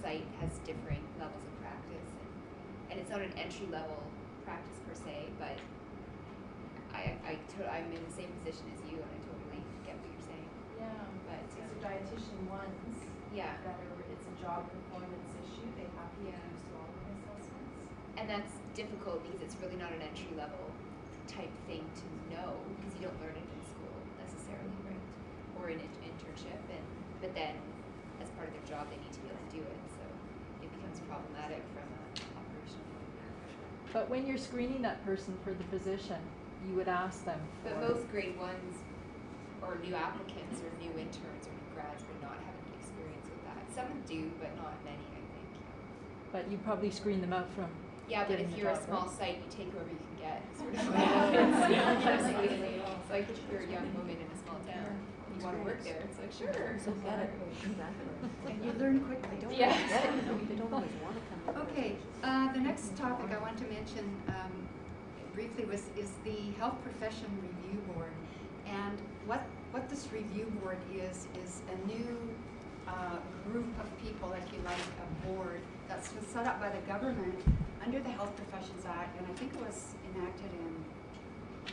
site has different levels of practice, and it's not an entry-level practice per se, but I'm in the same position as you, and I totally get what you're saying. Yeah, but it's a dietitian ones. Yeah. That are, it's a job performance issue. They have to use wellness assessments. And that's difficult because it's really not an entry-level type thing to know, because you don't learn it in school necessarily, right? Or in an internship, but then as part of their job they need to be able to do it, so it becomes problematic from an operational point of view. But when you're screening that person for the position, you would ask them for... But most grade ones or new applicants or new interns or new grads would not have any experience with that. Some do, but not many, I think. But you probably screen them out from... Yeah, but if you're job, a small right? site, you take whoever you can get, sort of. Absolutely. It's like if you're a young woman in a small town, you want to work there, it's like, sure. And you learn quickly, don't you? Yeah. They don't always want to come. Okay, the next topic I want to mention briefly is the Health Profession Review Board. And what this review board is a new group of people, if you like, a board that's been set up by the government under the Health Professions Act, and I think it was enacted in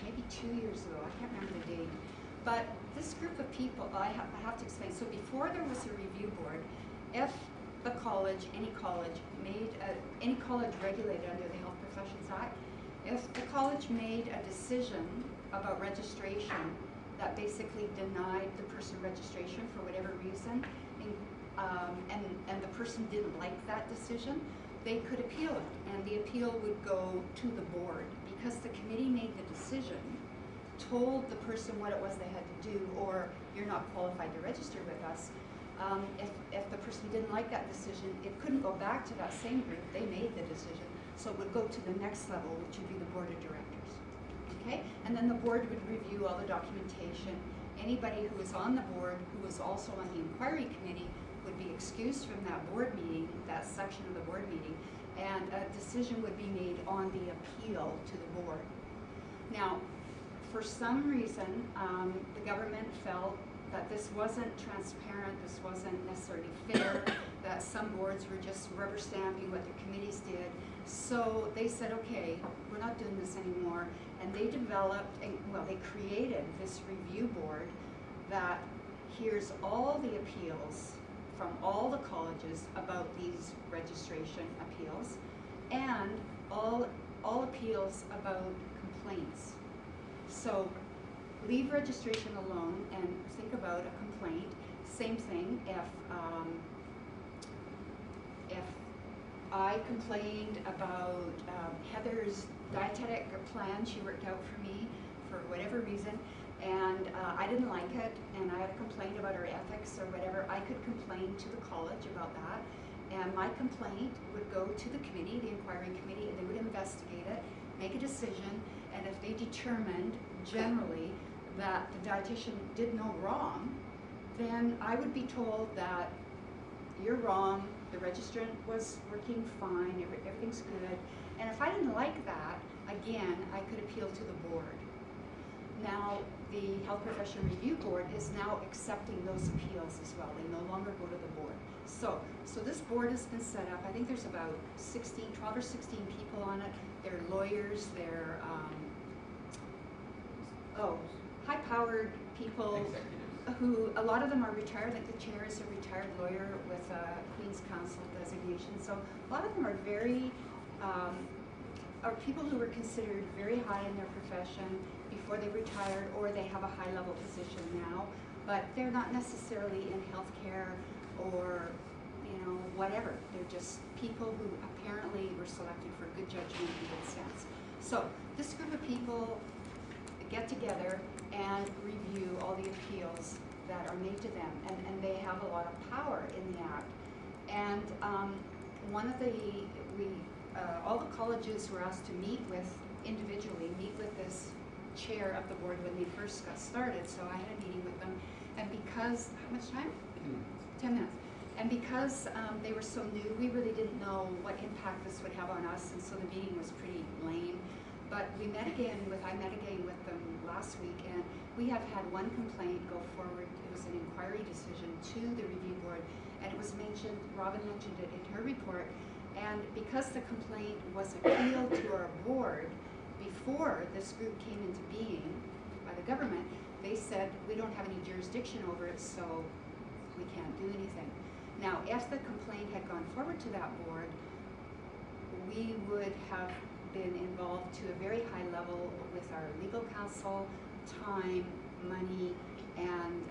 maybe 2 years ago. I can't remember the date. But this group of people, I have to explain. So before there was a review board, if the college, any college regulated under the Health Professions Act, if the college made a decision about registration that basically denied the person registration for whatever reason, and the person didn't like that decision, they could appeal it, and the appeal would go to the board because the committee made the decision, told the person what it was they had to do, or you're not qualified to register with us. If the person didn't like that decision, it couldn't go back to that same group. They made the decision, so it would go to the next level, which would be the board of directors. Okay, and then the board would review all the documentation. Anybody who was on the board, who was also on the inquiry committee, would be excused from that board meeting, that section of the board meeting, and a decision would be made on the appeal to the board. Now, for some reason, the government felt that this wasn't transparent, this wasn't necessarily fair, that some boards were just rubber stamping what their committees did. So they said, okay, we're not doing this anymore. And they developed, they created this review board that hears all the appeals from all the colleges about these registration appeals, and all appeals about complaints. So leave registration alone and think about a complaint. Same thing if I complained about Heather's dietetic plan she worked out for me for whatever reason, and I didn't like it, and I had a complaint about her ethics or whatever, I could complain to the college about that, and my complaint would go to the committee, the inquiry committee, and they would investigate it, make a decision, and if they determined generally that the dietitian did no wrong, then I would be told that you're wrong, the registrant was working fine, everything's good, and if I didn't like that, again, I could appeal to the board. Now, the Health Profession Review Board is now accepting those appeals as well. They no longer go to the board. So this board has been set up. I think there's about 12 or 16 people on it. They're lawyers, they're high-powered people who, a lot of them are retired, like the chair is a retired lawyer with a Queen's Counsel designation. So a lot of them are are people who were considered very high in their profession before they retired, or they have a high-level position now, but they're not necessarily in healthcare or, whatever. They're just people who apparently were selected for good judgment and good sense. So this group of people get together and review all the appeals that are made to them, and they have a lot of power in the Act. And all the colleges were asked to meet with this chair of the board when they first got started, so I had a meeting with them, and because, how much time? 10 minutes. And because they were so new, we really didn't know what impact this would have on us, and so the meeting was pretty lame. But I met again with them last week, and we have had one complaint go forward. It was an inquiry decision to the review board, and it was mentioned, Robin mentioned it in her report, and because the complaint was appealed to our board before this group came into being by the government, they said, we don't have any jurisdiction over it, so we can't do anything. Now, if the complaint had gone forward to that board, we would have been involved to a very high level with our legal counsel, time, money, and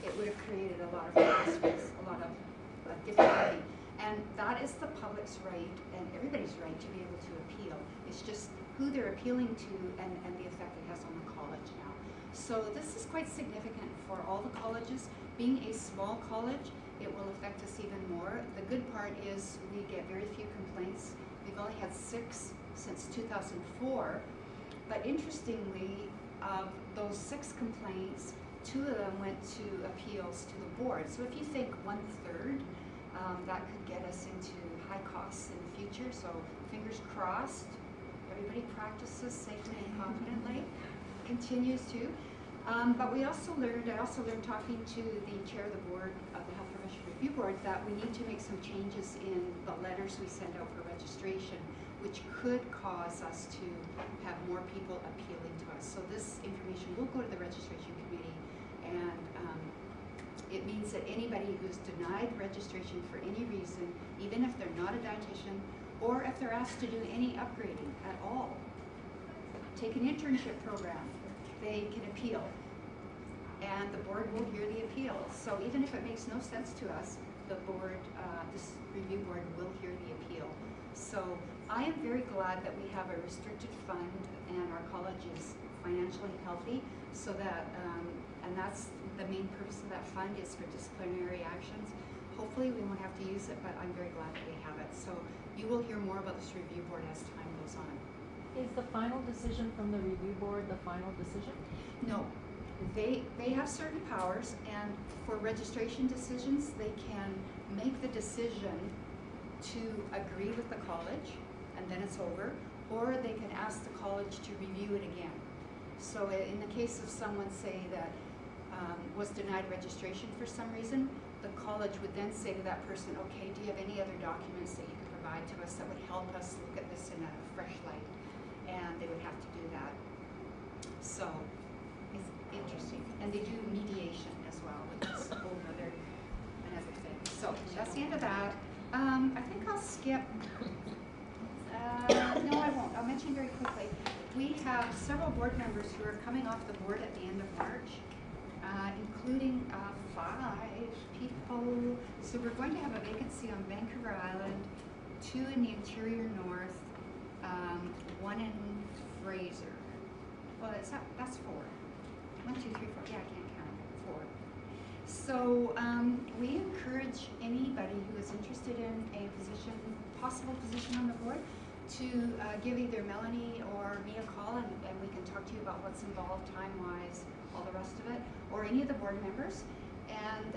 it would have created a lot of hassles, a lot of difficulty. And that is the public's right and everybody's right to be able to appeal. It's just who they're appealing to and the effect it has on the college now. So this is quite significant for all the colleges. Being a small college, it will affect us even more. The good part is we get very few complaints. We've only had 6 since 2004. But interestingly, of those 6 complaints, 2 of them went to appeals to the board. So if you think 1/3, that could get us into high costs in the future. So fingers crossed, everybody practices safely and confidently, continues to. But I also learned talking to the chair of the board of the Health Profession Review Board that we need to make some changes in the letters we send out for registration, which could cause us to have more people appealing to us. So this information will go to the registration committee, and it means that anybody who's denied registration for any reason, even if they're not a dietitian, or if they're asked to do any upgrading at all, take an internship program, they can appeal. And the board will hear the appeals. So even if it makes no sense to us, the board, this review board will hear the appeal. So I am very glad that we have a restricted fund and our college is financially healthy, so that, and that's the main purpose of that fund is for disciplinary actions. Hopefully we won't have to use it, but I'm very glad that we have it. So you will hear more about this review board as time goes on. Is the final decision from the review board the final decision? No. They have certain powers, and for registration decisions, they can make the decision to agree with the college, and then it's over, or they can ask the college to review it again. So in the case of someone, say, that was denied registration for some reason, the college would then say to that person, okay, do you have any other documents that you could provide to us that would help us look at this in a fresh light? And they would have to do that. So it's interesting. And they do mediation as well, which is another thing. So that's the end of that. I think I'll skip. No, I won't. I'll mention very quickly. We have several board members who are coming off the board at the end of March, including 5 people. So we're going to have a vacancy on Vancouver Island, 2 in the interior north, 1 in Fraser. Well, that's 4. 1, 2, 3, 4. Yeah, I can't count. 4. So we encourage anybody who is interested in a position, possible position on the board, to give either Melanie or me a call, and we can talk to you about what's involved time-wise, all the rest of it, or any of the board members. And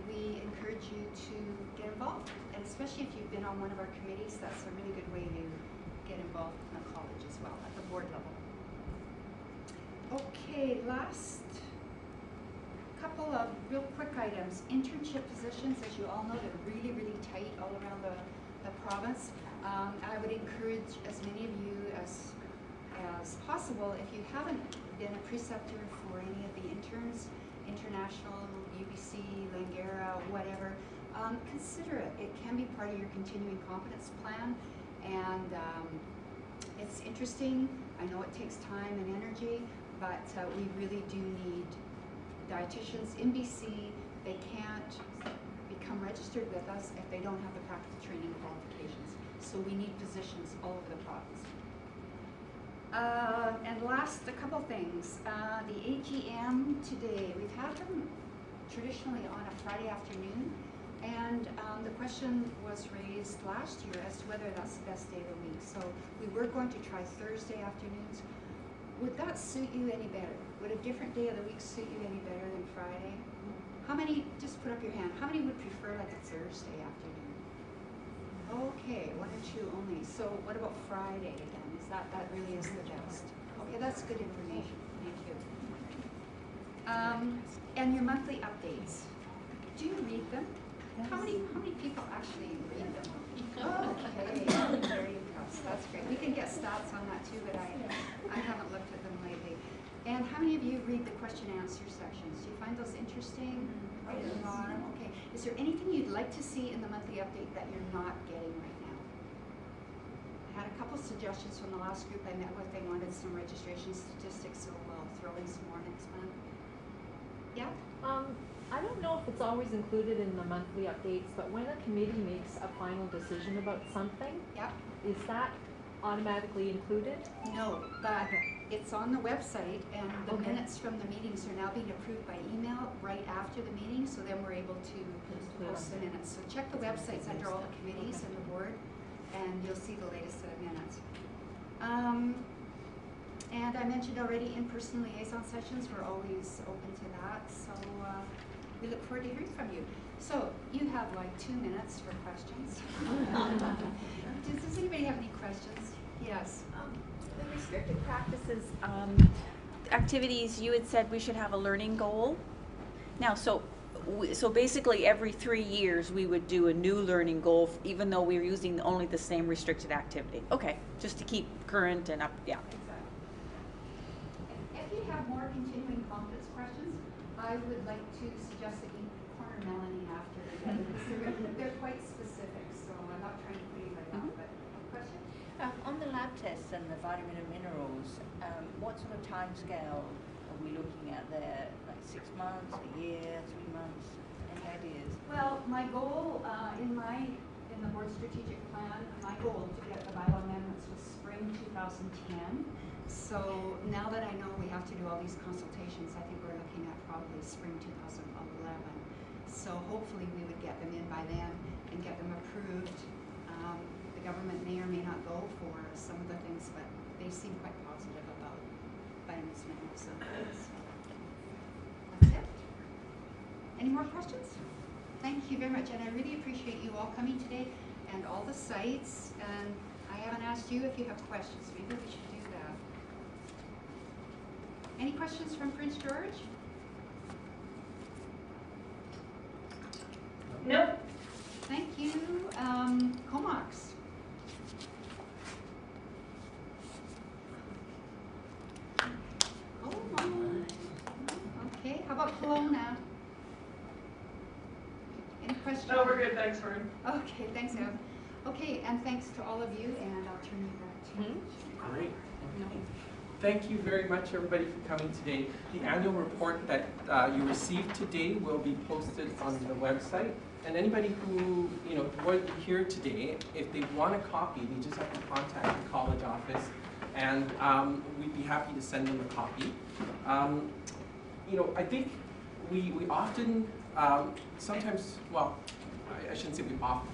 we encourage you to get involved, and especially if you've been on one of our committees, that's a really good way to get involved in the college as well, at the board level. Okay, last couple of real quick items. Internship positions, as you all know, they're really, really tight all around the province. I would encourage as many of you as possible, if you haven't been a preceptor for any of the interns, International, UBC, Langara, whatever, consider it. It can be part of your continuing competence plan, and it's interesting. I know it takes time and energy, but we really do need dietitians in BC. They can't become registered with us if they don't have the practical training qualifications. So we need positions all over the province. And last, a couple things. The AGM today, we've had them traditionally on a Friday afternoon, and the question was raised last year as to whether that's the best day of the week. So we were going to try Thursday afternoons. Would that suit you any better? Would a different day of the week suit you any better than Friday? How many, just put up your hand, how many would prefer like a Thursday afternoon? Okay, 1 or 2 only. So what about Friday then? Is that really is the best? Okay, that's good information. Thank you. And your monthly updates. Do you read them? How many people actually read them? Okay, very impressed. That's great. We can get stats on that too, but I haven't looked at them lately. And how many of you read the question and answer sections? Do you find those interesting? Right at the bottom. Okay. Is there anything you'd like to see in the monthly update that you're not getting right now? I had a couple suggestions from the last group I met with. They wanted some registration statistics, so we'll throw in some more next month. Yeah? I don't know if it's always included in the monthly updates, but when a committee makes a final decision about something, Yeah. is that automatically included? No, but it's on the website, and the Okay. minutes from the meetings are now being approved by email right after the meeting, so then we're able to post the minutes. So check the websites under all the committees and the board, and you'll see the latest set of minutes. And I mentioned already in-person liaison sessions, we're always open to that, so we look forward to hearing from you. So you have like 2 minutes for questions. Does anybody have any questions? Yes. The restricted practices activities, you had said we should have a learning goal. Now, so basically every 3 years we would do a new learning goal, even though we're using only the same restricted activity. Okay, just to keep current and up, yeah. Exactly. If you have more continuing competence questions, I would like to suggest that you corner Melanie after the because they're quite specific, so I'm not trying to put anybody off, but question? On the lab tests and the vitamin and minerals, what sort of time scale are we looking at there? Like 6 months, a year, 3 months? Any ideas? Well, my goal in the board strategic plan, my goal to get the bylaw amendments was spring 2010. So now that I know we have to do all these consultations, I think we're looking at probably spring 2011. So hopefully we would get them in by then and get them approved. The government may or may not go for some of the things, but they seem quite positive about vitamins, minerals, and things. So that's it. Any more questions? Thank you very much, and I really appreciate you all coming today and all the sites. And I haven't asked you if you have questions. Maybe we should do that. Any questions from Prince George? Nope. Thank you. Comox. Okay, how about Kelowna? Any questions? No, we're good. Thanks, Vern. Okay, thanks, Ev. Okay, and thanks to all of you, and I'll turn you back to you. Great. Thank you very much, everybody, for coming today. The annual report that you received today will be posted on the website. And anybody who wasn't here today, if they want a copy, they just have to contact the college office, and we'd be happy to send them a copy. I think we often, sometimes, well, I shouldn't say we often,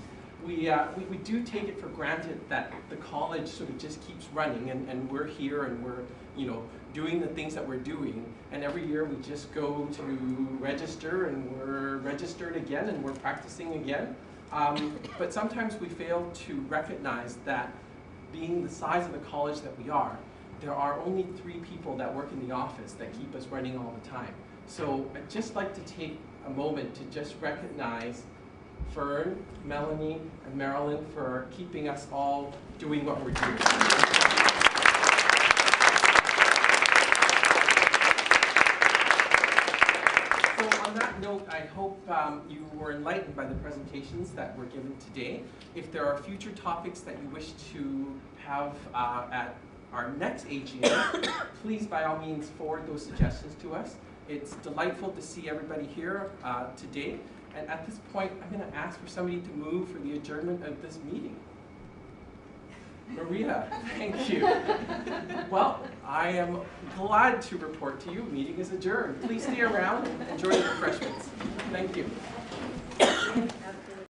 we do take it for granted that the college sort of just keeps running, and we're here and we're doing the things that we're doing, and every year we just go to register and we're registered again and we're practicing again. But sometimes we fail to recognize that being the size of the college that we are, there are only 3 people that work in the office that keep us running all the time. So I'd just like to take a moment to just recognize Fern, Melanie, and Marilyn for keeping us all doing what we're doing. So on that note, I hope you were enlightened by the presentations that were given today. If there are future topics that you wish to have at our next AGM, please by all means forward those suggestions to us. It's delightful to see everybody here today. And at this point, I'm going to ask for somebody to move for the adjournment of this meeting. Maria, thank you. Well, I am glad to report to you, meeting is adjourned. Please stay around and enjoy the refreshments. Thank you.